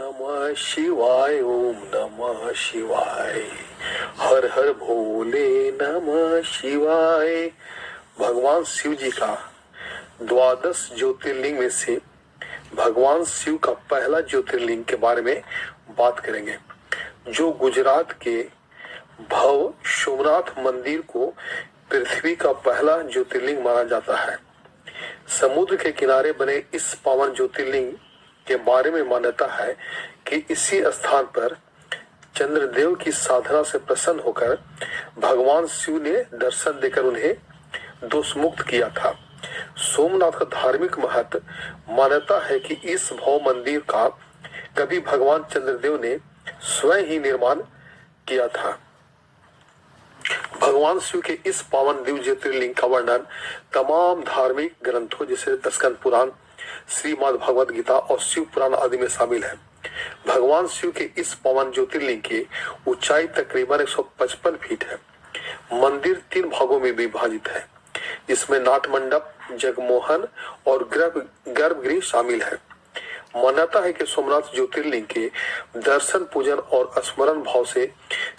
नमः शिवाय, ओम नमः शिवाय। हर हर भोले नमः शिवाय। भगवान शिव जी का द्वादश ज्योतिर्लिंग में से भगवान शिव का पहला ज्योतिर्लिंग के बारे में बात करेंगे, जो गुजरात के भव सोमनाथ मंदिर को पृथ्वी का पहला ज्योतिर्लिंग माना जाता है। समुद्र के किनारे बने इस पावन ज्योतिर्लिंग के बारे में मान्यता है कि इसी स्थान पर चंद्रदेव की साधना से प्रसन्न होकर भगवान शिव ने दर्शन देकर उन्हें दोष मुक्त किया था। सोमनाथ का धार्मिक महत्व मान्यता है कि इस भव मंदिर का कभी भगवान चंद्रदेव ने स्वयं ही निर्माण किया था। भगवान शिव के इस पावन दिव्य ज्योतिर्लिंग का वर्णन तमाम धार्मिक ग्रंथों जैसे दशकंद पुराण, श्रीमद् भगवद गीता और शिव पुराण आदि में शामिल है। भगवान शिव के इस पावन ज्योतिर्लिंग की ऊंचाई तकरीबन 155 फीट है। मंदिर 3 भागों में विभाजित है, जिसमें नाट मंडप, जगमोहन और गर्भगृह शामिल है। मान्यता है कि सोमनाथ ज्योतिर्लिंग के दर्शन, पूजन और स्मरण भाव से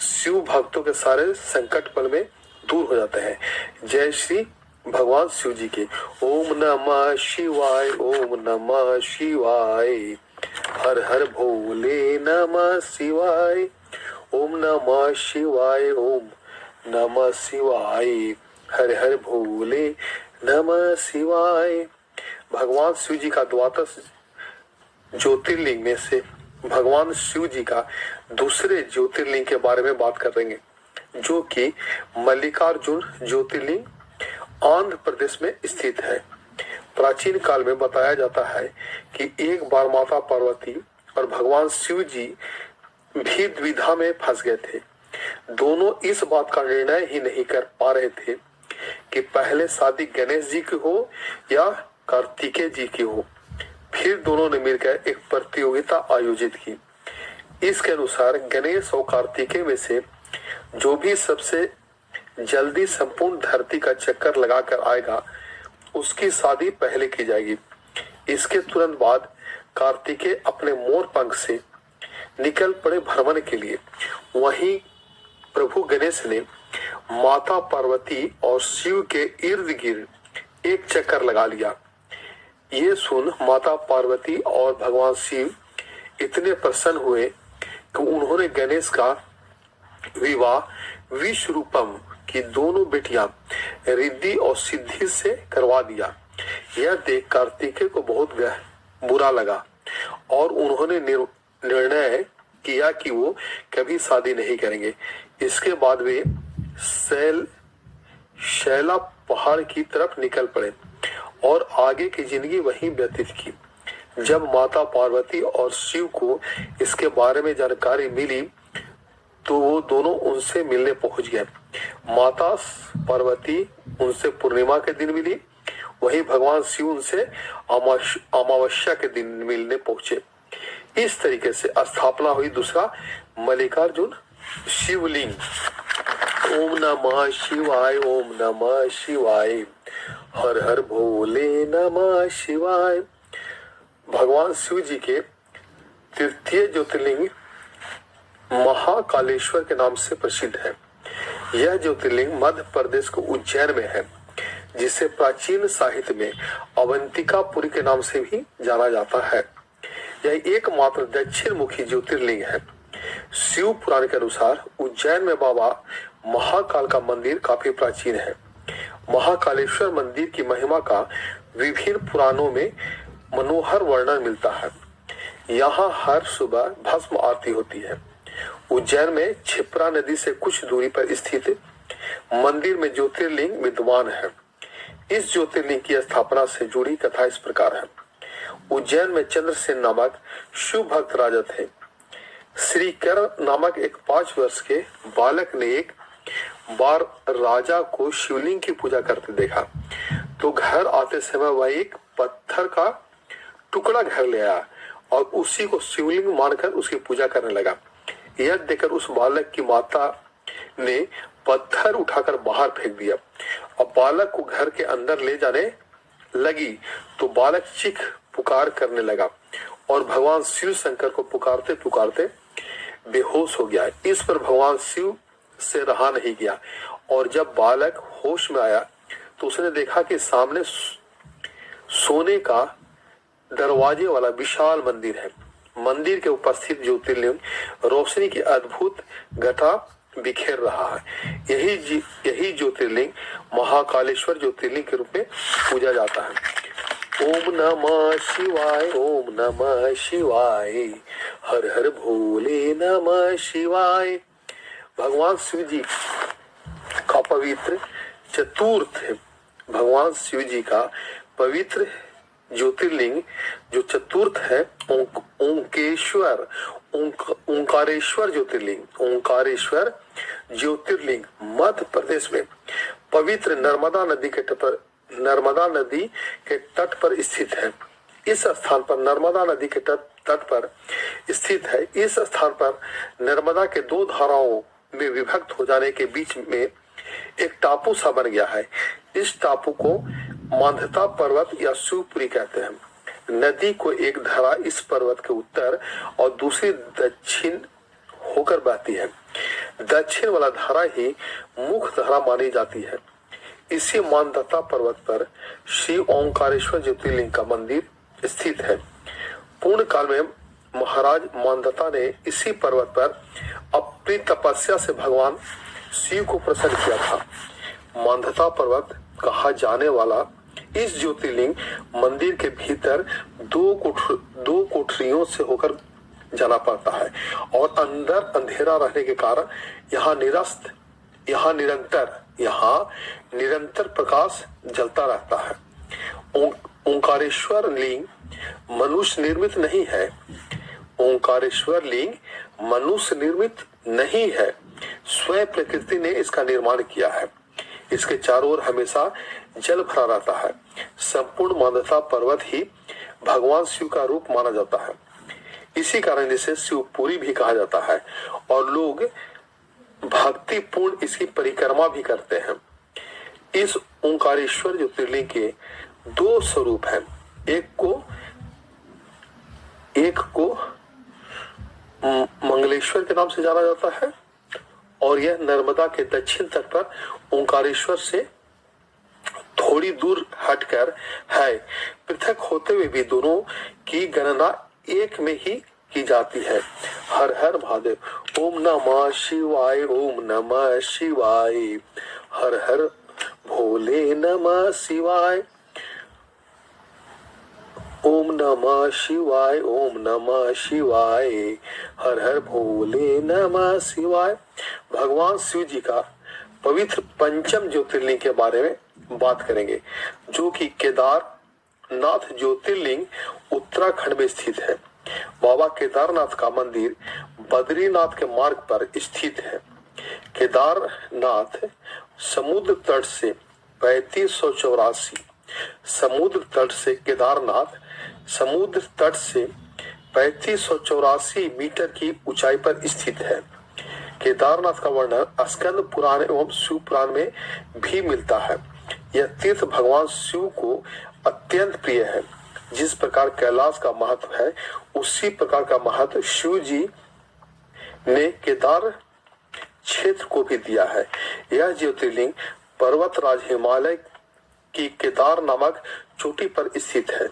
शिव भक्तों के सारे संकट पल में दूर हो जाते हैं। जय श्री भगवान शिव जी के। ओम नमः शिवाय, ओम नमः शिवाय। हर हर भोले नमः शिवाय, ओम नमः शिवाय, ओम नमः शिवाय। हर हर भोले नमः शिवाय। भगवान शिव जी का द्वादश ज्योतिर्लिंग में से भगवान शिव जी का दूसरे ज्योतिर्लिंग के बारे में बात करेंगे, जो कि मल्लिकार्जुन ज्योतिर्लिंग आंध्र प्रदेश में स्थित है। प्राचीन काल में बताया जाता है कि एक बार माता पार्वती और भगवान शिव जी भी द्विधा में फंस गए थे। दोनों इस बात का निर्णय ही नहीं कर पा रहे थे कि पहले शादी गणेश जी की हो या कार्तिकेय जी की हो। फिर दोनों ने मिलकर एक प्रतियोगिता आयोजित की। इसके अनुसार गणेश और कार्तिकेय में से जो भी सबसे जल्दी संपूर्ण धरती का चक्कर लगाकर आएगा, उसकी शादी पहले की जाएगी। इसके तुरंत बाद कार्तिकेय अपने मोर पंख से निकल पड़े भ्रमण के लिए। वहीं प्रभु गणेश ने माता पार्वती और शिव के इर्द गिर्द एक चक्कर लगा लिया। ये सुन माता पार्वती और भगवान शिव इतने प्रसन्न हुए कि उन्होंने गणेश का विवाह विश्वरूपम की दोनों बेटियां रिद्धि और सिद्धि से करवा दिया। यह देख कार्तिकेय को बहुत बुरा लगा और उन्होंने निर्णय किया कि वो कभी शादी नहीं करेंगे। इसके बाद वे शैला पहाड़ की तरफ निकल पड़े और आगे की जिंदगी वहीं व्यतीत की। जब माता पार्वती और शिव को इसके बारे में जानकारी मिली तो वो दोनों उनसे मिलने पहुंच गए। माता पार्वती उनसे पूर्णिमा के दिन मिली, वहीं भगवान शिव उनसे अमावस्या के दिन मिलने पहुंचे। इस तरीके से स्थापना हुई दूसरा मल्लिकार्जुन शिवलिंग। ओम नमः शिवाय, ओम नमः शिवाय। हर हर भोले नमः शिवाय। भगवान शिव जी के तृतीय ज्योतिर्लिंग महाकालेश्वर के नाम से प्रसिद्ध है। यह ज्योतिर्लिंग मध्य प्रदेश के उज्जैन में है, जिसे प्राचीन साहित्य में अवंतिकापुरी के नाम से भी जाना जाता है। यह एकमात्र दक्षिण मुखी ज्योतिर्लिंग है। शिव पुराण के अनुसार उज्जैन में बाबा महाकाल का मंदिर काफी प्राचीन है। महाकालेश्वर मंदिर की महिमा का विभिन्न पुराणों में मनोहर वर्णन मिलता है। यहाँ हर सुबह भस्म आरती होती है। उज्जैन में क्षिप्रा नदी से कुछ दूरी पर स्थित मंदिर में ज्योतिर्लिंग विद्यमान है। इस ज्योतिर्लिंग की स्थापना से जुड़ी कथा इस प्रकार है। उज्जैन में चंद्रसेन नामक शिव भक्त राजा थे। श्री कर नामक एक 5 वर्ष के बालक ने एक बार राजा को शिवलिंग की पूजा करते देखा, तो घर आते समय वह एक पत्थर का टुकड़ा घर ले आया और उसी को शिवलिंग मानकर उसकी पूजा करने लगा। यह देखकर उस बालक की माता ने पत्थर उठाकर बाहर फेंक दिया और बालक को घर के अंदर ले जाने लगी तो बालक चीख पुकार करने लगा और भगवान शिव शंकर को पुकारते पुकारते बेहोश हो गया। इस पर भगवान शिव से रहा नहीं गया और जब बालक होश में आया तो उसने देखा कि सामने सोने का दरवाजे वाला विशाल मंदिर है। मंदिर के उपस्थित ज्योतिर्लिंग रोशनी की अद्भुत घटा बिखेर रहा है। यही ज्योतिर्लिंग महाकालेश्वर ज्योतिर्लिंग के रूप में पूजा जाता है। ओम नमः शिवाय, ओम नमः शिवाय, हर हर भोले नमः शिवाय। भगवान शिव जी का पवित्र चतुर्थ भगवान शिव जी का पवित्र ज्योतिर्लिंग जो चतुर्थ है ओंकारेश्वर ज्योतिर्लिंग मध्य प्रदेश में पवित्र नर्मदा नदी के तट पर स्थित है। इस स्थान पर नर्मदा नदी के तट पर स्थित है। इस स्थान पर नर्मदा के दो धाराओं में विभक्त हो जाने के बीच में एक टापू सा बन गया है। इस टापू को मांधाता पर्वत या शिवपुरी कहते हैं। नदी को एक धारा इस पर्वत के उत्तर और दूसरी दक्षिण होकर बहती है। दक्षिण वाला धारा ही मुख्य धारा मानी जाती है। इसी मांधाता पर्वत पर श्री ओंकारेश्वर ज्योतिर्लिंग का मंदिर स्थित है। पूर्ण काल में महाराज मांधाता ने इसी पर्वत पर अपनी तपस्या से भगवान शिव को प्रसन्न किया था। मांधाता पर्वत कहा जाने वाला इस ज्योतिर्लिंग मंदिर के भीतर दो कोठरियों से होकर जाना पड़ता है और अंदर अंधेरा रहने के कारण यहाँ निरंतर प्रकाश जलता रहता है। ओंकारेश्वर लिंग मनुष्य निर्मित नहीं है। ओंकारेश्वर लिंग मनुष्य निर्मित नहीं है, स्वयं प्रकृति ने इसका निर्माण किया है। इसके चारों ओर हमेशा जल भरा रहता है। संपूर्ण मांधाता पर्वत ही भगवान शिव का रूप माना जाता है। इसी कारण इसे शिवपुरी भी कहा जाता है और लोग भक्ति पूर्ण इसकी परिक्रमा भी करते हैं। इस ओंकारेश्वर ज्योतिर्लिंग के दो स्वरूप हैं। एक को मंगलेश्वर के नाम से जाना जाता है और यह नर्मदा के दक्षिण तट पर ओंकारेश्वर से थोड़ी दूर हटकर है। पृथक होते हुए भी दोनों की गणना एक में ही की जाती है। हर हर महादेव। ओम नमः शिवाय, ओम नमः शिवाय, हर हर भोले नमः शिवाय। ओम नमः शिवाय, ओम नमः शिवाय, हर हर भोले नमः शिवाय। भगवान शिव जी का पवित्र पंचम ज्योतिर्लिंग के बारे में बात करेंगे, जो कि केदारनाथ ज्योतिर्लिंग उत्तराखंड में स्थित है। बाबा केदारनाथ का मंदिर बद्रीनाथ के मार्ग पर स्थित है। केदारनाथ समुद्र तट से 3584 मीटर की ऊंचाई पर स्थित है। केदारनाथ का वर्णन स्कंद पुराण एवं शिव पुराण में भी मिलता है। यह तीर्थ भगवान शिव को अत्यंत प्रिय है। जिस प्रकार कैलाश का महत्व है, उसी प्रकार का महत्व शिव जी ने केदार क्षेत्र को भी दिया है। यह ज्योतिर्लिंग पर्वतराज हिमालय की केदार नामक चोटी पर स्थित है।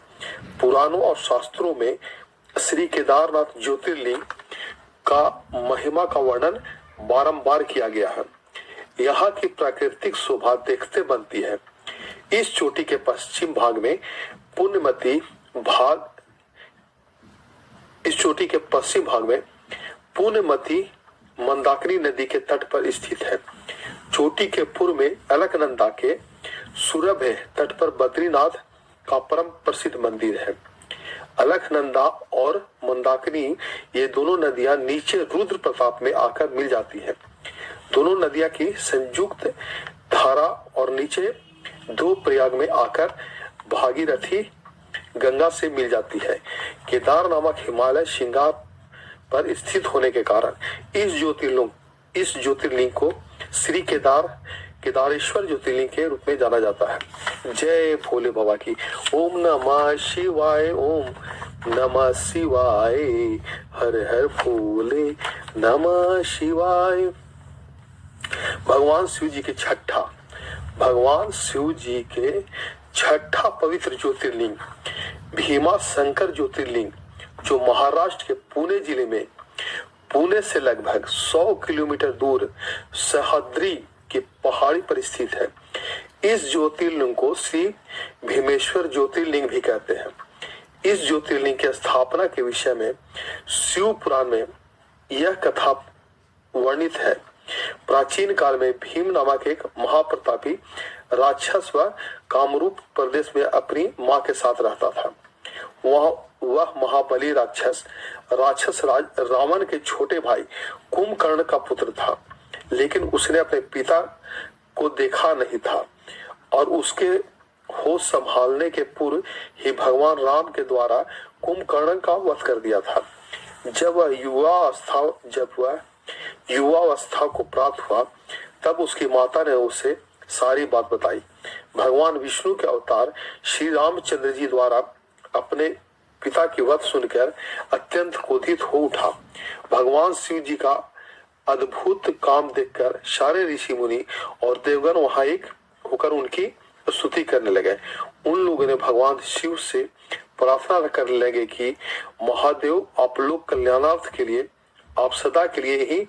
पुराणों और शास्त्रों में श्री केदारनाथ ज्योतिर्लिंग का महिमा का वर्णन बारंबार किया गया है। यहाँ की प्राकृतिक शोभा देखते बनती है। इस चोटी के पश्चिम भाग में पुण्यमती मंदाकिनी नदी के तट पर स्थित है। चोटी के पूर्व में अलकनंदा के सुरभ तट पर बद्रीनाथ का परम प्रसिद्ध मंदिर है। अलकनंदा और मंदाकिनी ये दोनों नदियां नीचे रुद्र प्रताप में आकर मिल जाती हैं। दोनों नदियां की संयुक्त धारा और नीचे दो प्रयाग में आकर भागीरथी गंगा से मिल जाती है। केदार नामक हिमालय श्रृंगार पर स्थित होने के कारण इस ज्योतिर्लिंग को श्री केदारेश्वर ज्योतिर्लिंग के रूप में जाना जाता है। जय भोले बाबा की। ओम नमः शिवाय, ओम नमः शिवाय, हर हर भोले नमः शिवाय। भगवान शिव जी के छठा पवित्र ज्योतिर्लिंग भीमा शंकर ज्योतिर्लिंग, जो महाराष्ट्र के पुणे जिले में पुणे से लगभग 100 किलोमीटर दूर सह्याद्री की पहाड़ी पर स्थित है। इस ज्योतिर्लिंग को श्री भीमेश्वर ज्योतिर्लिंग भी कहते हैं। इस ज्योतिर्लिंग की स्थापना के विषय में शिव पुराण में यह कथा वर्णित है। प्राचीन काल में भीम नामक एक महाप्रतापी राक्षस व कामरूप प्रदेश में अपनी मां के साथ रहता था। वह महाबली राक्षस राज रावण के छोटे भाई कुंभकर्ण का पुत्र था, लेकिन उसने अपने पिता को देखा नहीं था और उसके होश संभालने के पूर्व ही भगवान राम के द्वारा कुंभकर्ण का वध कर दिया था। जब वह युवावस्था को प्राप्त हुआ, तब उसकी माता ने उसे सारी बात बताई। भगवान विष्णु के अवतार श्री रामचंद्र जी द्वारा अपने पिता की वध सुनकर अत्यंत क्रोधित हो उठा। भगवान शिव जी का अद्भुत काम देखकर सारे ऋषि मुनि और देवगण वहां एक होकर उनकी स्तुति करने लगे। उन लोगों ने भगवान शिव से प्रार्थना करने लगे कि महादेव, आप लोग कल्याणार्थ के लिए, आप सदा के लिए ही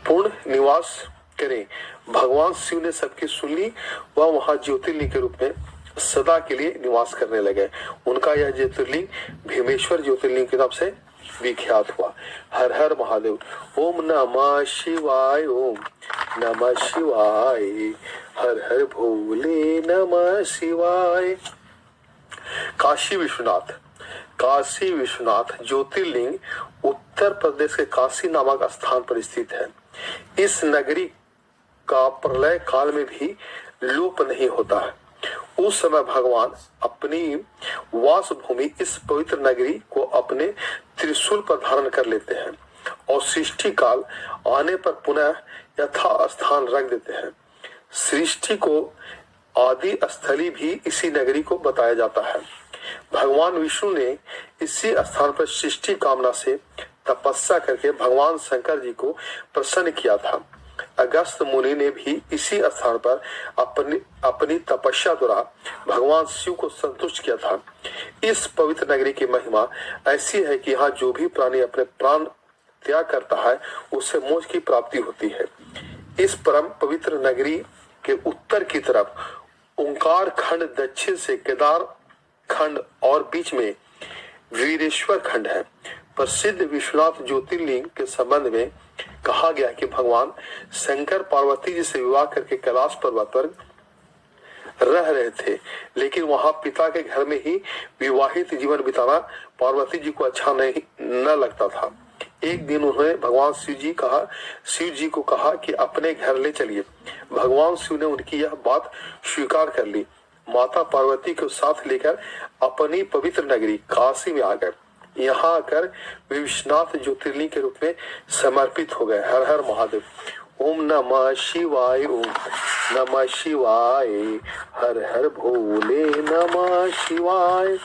पूर्ण निवास करें। भगवान शिव ने सबकी सुन ली। वह वहां ज्योतिर्लिंग के रूप में सदा के लिए निवास करने लगे। उनका यह ज्योतिर्लिंग भीमेश्वर ज्योतिर्लिंग के नाम से विख्यात हुआ। हर हर महादेव। ओम नमः शिवाय, ओम नमः शिवाय, हर हर भोले नमः शिवाय। काशी विश्वनाथ ज्योतिर्लिंग उत्तर प्रदेश के काशी नामक स्थान पर स्थित है। इस नगरी का प्रलय काल में भी लोप नहीं होता है। उस समय भगवान अपनी वास भूमि इस पवित्र नगरी को अपने त्रिशूल पर धारण कर लेते हैं और सृष्टि काल आने पर पुनः यथा स्थान रख देते हैं। सृष्टि को आदि स्थली भी इसी नगरी को बताया जाता है। भगवान विष्णु ने इसी स्थान पर सृष्टि कामना से तपस्या करके भगवान शंकर जी को प्रसन्न किया था। अगस्त मुनि ने भी इसी स्थान पर अपनी तपस्या द्वारा भगवान शिव को संतुष्ट किया था। इस पवित्र नगरी की महिमा ऐसी है कि यहाँ जो भी प्राणी अपने प्राण त्याग करता है, उसे मोक्ष की प्राप्ति होती है। इस परम पवित्र नगरी के उत्तर की तरफ ओंकार खंड, दक्षिण से केदार खंड और बीच में वीरेश्वर खंड है। प्रसिद्ध विश्वनाथ ज्योतिर्लिंग के संबंध में कहा गया कि भगवान शंकर पार्वती जी से विवाह करके कैलाश पर्वत पर रह रहे थे, लेकिन वहां पिता के घर में ही विवाहित जीवन बिताना पार्वती जी को अच्छा न लगता था। एक दिन उन्होंने भगवान शिव जी को कहा कि अपने घर ले चलिए। भगवान शिव ने उनकी यह बात स्वीकार कर ली। माता पार्वती को साथ लेकर अपनी पवित्र नगरी काशी में आ गए। यहाँ आकर वे विश्वनाथ ज्योतिर्लिंग के रूप में समर्पित हो गए। हर हर महादेव। ओम नमः शिवाय, ओम नमः शिवाय, हर हर भोले नमः शिवाय।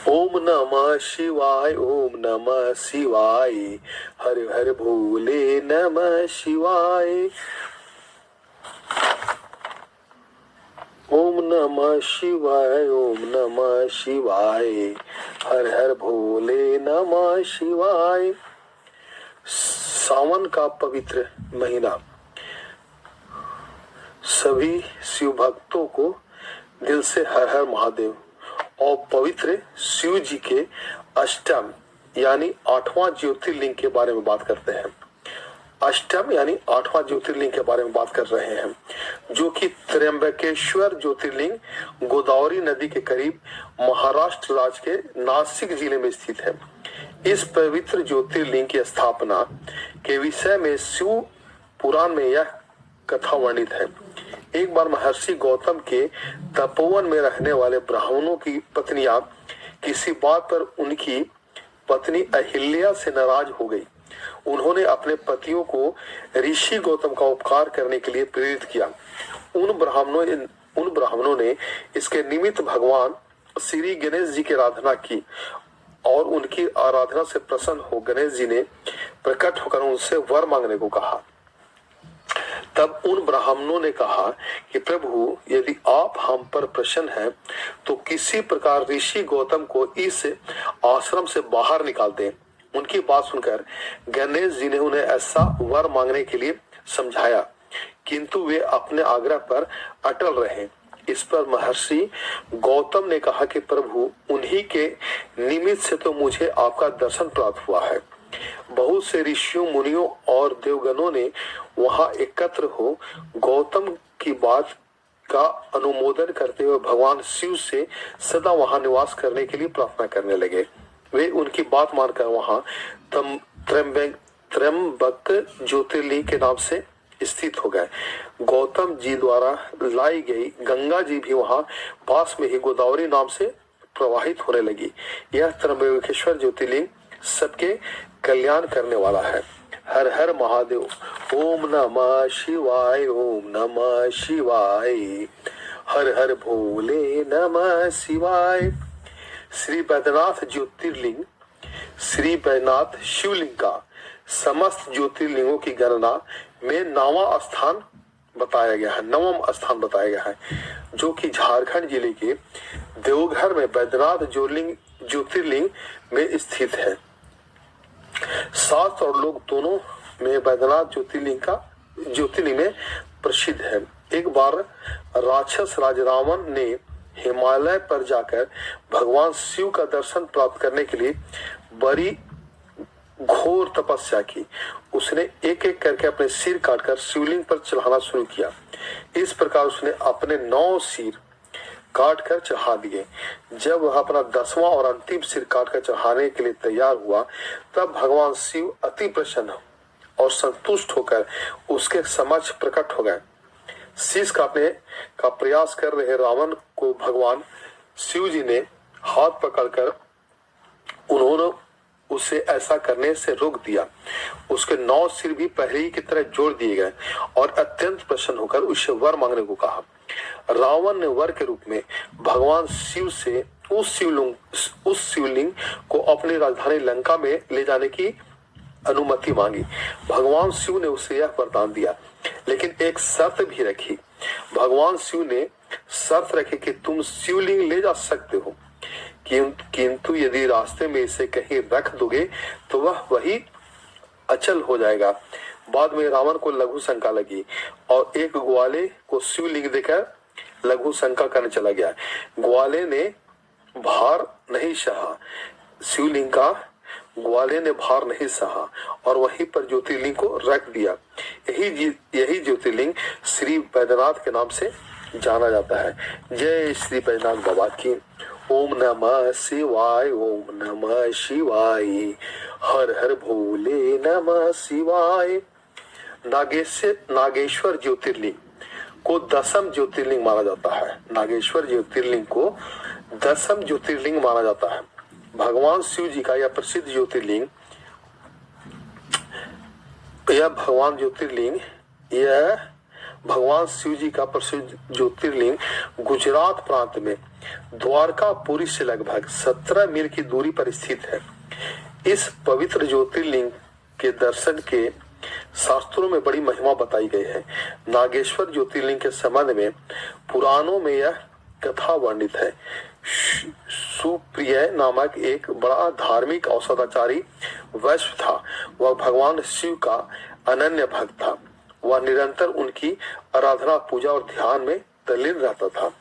ओम नमः शिवाय, ओम नमः शिवाय, हर हर भोले नमः शिवाय। ओम नमः शिवाय, ओम नमः शिवाय, हर हर भोले नमः शिवाय। सावन का पवित्र महीना सभी शिव भक्तों को दिल से हर हर महादेव और पवित्र शिव जी के अष्टम यानी 8वां ज्योतिर्लिंग के बारे में बात करते हैं। अष्टम यानी 8वां ज्योतिर्लिंग के बारे में बात कर रहे हैं, जो कि त्र्यंबकेश्वर ज्योतिर्लिंग गोदावरी नदी के करीब महाराष्ट्र राज्य के नासिक जिले में स्थित है। इस पवित्र ज्योतिर्लिंग की स्थापना के विषय में शिव पुराण में यह कथा वर्णित है। एक बार महर्षि गौतम के तपोवन में रहने वाले ब्राह्मणों की पत्नियां किसी बात पर उनकी पत्नी अहिल्या से नाराज हो गई। उन्होंने अपने पतियों को ऋषि गौतम का उपकार करने के लिए प्रेरित किया। उन ब्राह्मणों ने इसके निमित्त भगवान श्री गणेश जी की आराधना की और उनकी आराधना से प्रसन्न हो गणेश जी ने प्रकट होकर उनसे वर मांगने को कहा। तब उन ब्राह्मणों ने कहा कि प्रभु, यदि आप हम पर प्रसन्न हैं तो किसी प्रकार ऋषि गौतम को इस आश्रम से बाहर निकाल दें। उनकी बात सुनकर गणेश जी ने उन्हें ऐसा वर मांगने के लिए समझाया, किंतु वे अपने आग्रह पर अटल रहे। इस पर महर्षि गौतम ने कहा कि प्रभु, उन्हीं के निमित्त से तो मुझे आपका दर्शन प्राप्त हुआ है। बहुत से ऋषियों, मुनियों और देवगणों ने वहां एकत्र हो गौतम की बात का अनुमोदन करते हुए भगवान शिव से सदा वहां निवास करने के लिए प्रार्थना करने लगे। वे उनकी बात मानकर वहां त्र्यंबक ज्योतिर्लिंग के नाम से स्थित हो गए। गौतम जी द्वारा लाई गई गंगा जी भी वहां पास में ही गोदावरी नाम से प्रवाहित होने लगी। यह त्र्यंबकेश्वर ज्योतिर्लिंग सबके कल्याण करने वाला है। हर हर महादेव। ओम नमः शिवाय, ओम नमः शिवाय, हर हर भोले नमः शिवाय। श्री बैद्यनाथ ज्योतिर्लिंग, श्री बैद्यनाथ शिवलिंग का समस्त ज्योतिर्लिंगों की गणना में नवम स्थान बताया गया है, जो कि झारखंड जिले के देवघर में बैद्यनाथ ज्योतिर्लिंग में स्थित है। शास्त्र और लोग दोनों में बैद्यनाथ ज्योतिर्लिंग में प्रसिद्ध है। एक बार राक्षस राज रावण ने हिमालय पर जाकर भगवान शिव का दर्शन प्राप्त करने के लिए बड़ी घोर तपस्या की। उसने एक एक करके अपने सिर काटकर शिवलिंग पर चढ़ाना शुरू किया। इस प्रकार उसने अपने 9 सिर काट कर चढ़ा दिए। जब वह अपना 10वां और अंतिम सिर काट कर चढ़ाने के लिए तैयार हुआ, तब भगवान शिव अति प्रसन्न और संतुष्ट होकर उसके समक्ष प्रकट हो गए। शीश काटने का प्रयास कर रहे रावण को भगवान शिव जी ने हाथ पकड़कर उन्होंने उसे ऐसा करने से रोक दिया। उसके 9 सिर भी पहले ही की तरह जोड़ दिए गए और अत्यंत प्रसन्न होकर उससे वर मांगने को कहा। रावण ने वर के रूप में भगवान शिव से उस शिवलिंग को अपनी राजधानी लंका में ले जाने की अनुमति मांगी। भगवान शिव ने उसे यह वरदान दिया, लेकिन एक शर्त भी रखी। भगवान शिव ने शर्त रखी कि तुम शिवलिंग ले जा सकते हो, किंतु यदि रास्ते में इसे कहीं रख दोगे तो वह वही अचल हो जाएगा। बाद में रावण को लघु शंका लगी और एक ग्वाले को शिवलिंग देकर लघु शंका करने चला गया। ग्वाले ने भार नहीं सहा, शिवलिंग का ग्वाले ने भार नहीं सहा और वहीं पर ज्योतिर्लिंग को रख दिया। यही ज्योतिर्लिंग श्री बैद्यनाथ के नाम से जाना जाता है। जय श्री बैद्यनाथ बाबा की। ओम नमः शिवाय, ओम नमः शिवाय, हर हर भोले नमः शिवाय। नागेश्वर ज्योतिर्लिंग को 10म ज्योतिर्लिंग माना जाता है। नागेश्वर ज्योतिर्लिंग को 10म ज्योतिर्लिंग माना जाता है। भगवान शिव जी का यह प्रसिद्ध ज्योतिर्लिंग, भगवान शिव जी का प्रसिद्ध ज्योतिर्लिंग गुजरात प्रांत में द्वारकापुरी से लगभग 17 मील की दूरी पर स्थित है। इस पवित्र ज्योतिर्लिंग के दर्शन के शास्त्रों में बड़ी महिमा बताई गई है। नागेश्वर ज्योतिर्लिंग के संबंध में पुराणों में यह कथा वर्णित है। सुप्रिय नामक एक बड़ा धार्मिक और सदाचारी वैश्य था। वह भगवान शिव का अनन्य भक्त था। वह निरंतर उनकी आराधना, पूजा और ध्यान में तल्लीन रहता था।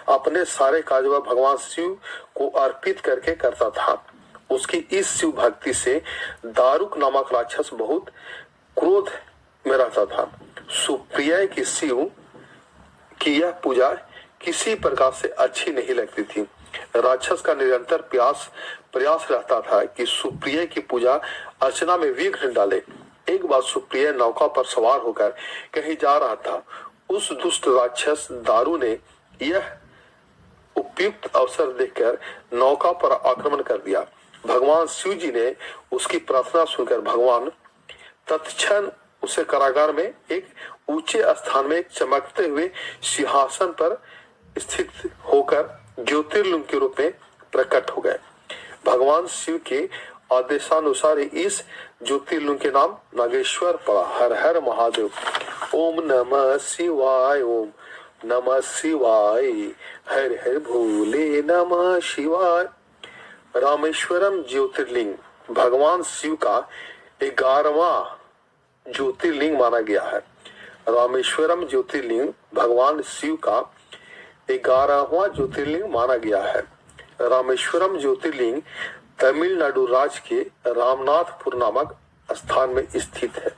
अपने सारे कार्य वह भगवान शिव को अर्पित करके करता था। उसकी इस शिव भक्ति से दारुक नामक राक्षस बहुत क्रोध में रहता था। सुप्रिय की शिव की यह पूजा किसी प्रकार से अच्छी नहीं लगती थी। राक्षस का निरंतर प्रयास रहता था कि सुप्रिय की पूजा अर्चना में विघ्न डाले। एक बार सुप्रिय नौका पर सवार होकर कहीं जा रहा था। उस दुष्ट राक्षस दारू ने यह उपयुक्त अवसर देखकर नौका पर आक्रमण कर दिया। भगवान शिव जी ने उसकी प्रार्थना सुनकर भगवान तत्क्षण उसे कारागार में एक ऊंचे स्थान में एक चमकते हुए सिंहासन पर स्थित होकर ज्योतिर्लिंग के रूप में प्रकट हो गए। भगवान शिव के आदेशानुसार इस ज्योतिर्लिंग के नाम नागेश्वर पड़ा। हर हर महादेव। ओम नमः शिवाय, ओम नमः शिवाय, हर हर भोले नमः शिवाय। रामेश्वरम ज्योतिर्लिंग भगवान शिव का 11वां ज्योतिर्लिंग माना गया है। रामेश्वरम ज्योतिर्लिंग भगवान शिव का 11वां ज्योतिर्लिंग माना गया है। रामेश्वरम ज्योतिर्लिंग तमिलनाडु राज्य के रामनाथपुर नामक स्थान में स्थित है।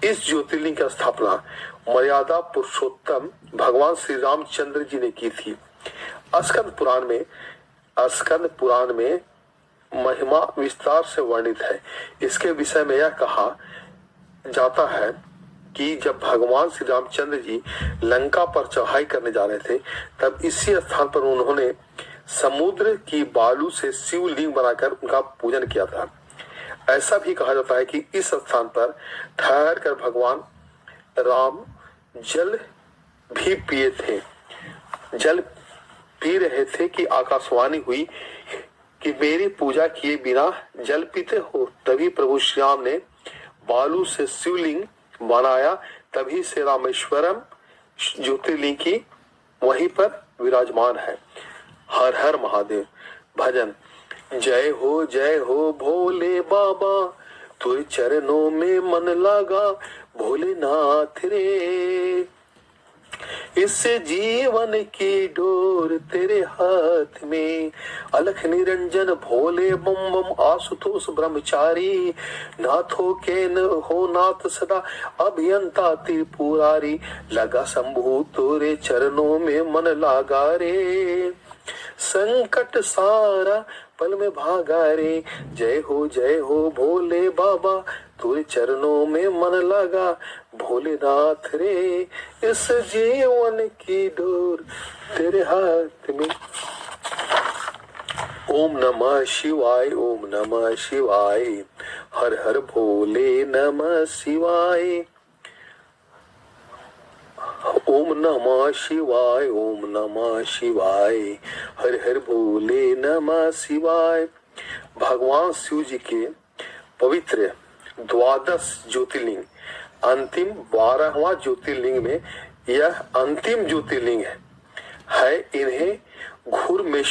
इस ज्योतिर्लिंग की स्थापना मर्यादा पुरुषोत्तम भगवान श्री रामचंद्र जी ने की थी। स्कंद पुराण में महिमा विस्तार से वर्णित है। इसके विषय में यह कहा जाता है कि जब भगवान श्री रामचंद्र जी लंका पर चढ़ाई करने जा रहे थे, तब इसी स्थान पर उन्होंने समुद्र की बालू से शिवलिंग बनाकर उनका पूजन किया था। ऐसा भी कहा जाता है कि इस स्थान पर ठहर कर भगवान राम जल भी पिए थे। जल पी रहे थे कि आकाशवाणी हुई कि मेरी पूजा किए बिना जल पीते हो। तभी प्रभु श्री राम ने बालू से शिवलिंग बनाया। तभी से रामेश्वरम ज्योतिर्लिंग की वहीं पर विराजमान है। हर हर महादेव। भजन। जय हो भोले बाबा, तुझे चरणों में मन लगा भोलेनाथ रे। इस जीवन की डोर तेरे हाथ में, अलख निरंजन भोले बम बम आशुतोष ब्रह्मचारी। नाथों के न हो नाथ सदा अभियंता त्रिपुरारी। लगा शंभु तोरे चरणों में मन लागा रे। संकट सारा पल में भागा रे। जय हो भोले बाबा, तेरे चरणों में मन लगा भोलेनाथ रे। इस जीवन की डोर तेरे हाथ में। ओम नमः शिवाय, ओम नमः शिवाय, हर हर भोले नमः शिवाय। ओम नमः शिवाय, ओम नमः शिवाय, हर हर भोले नमः शिवाय। भगवान शिव जी के पवित्र 12 ज्योतिर्लिंग अंतिम 12वां ज्योतिर्लिंग में यह अंतिम ज्योतिर्लिंग है। इन्हें घुरमेश्वर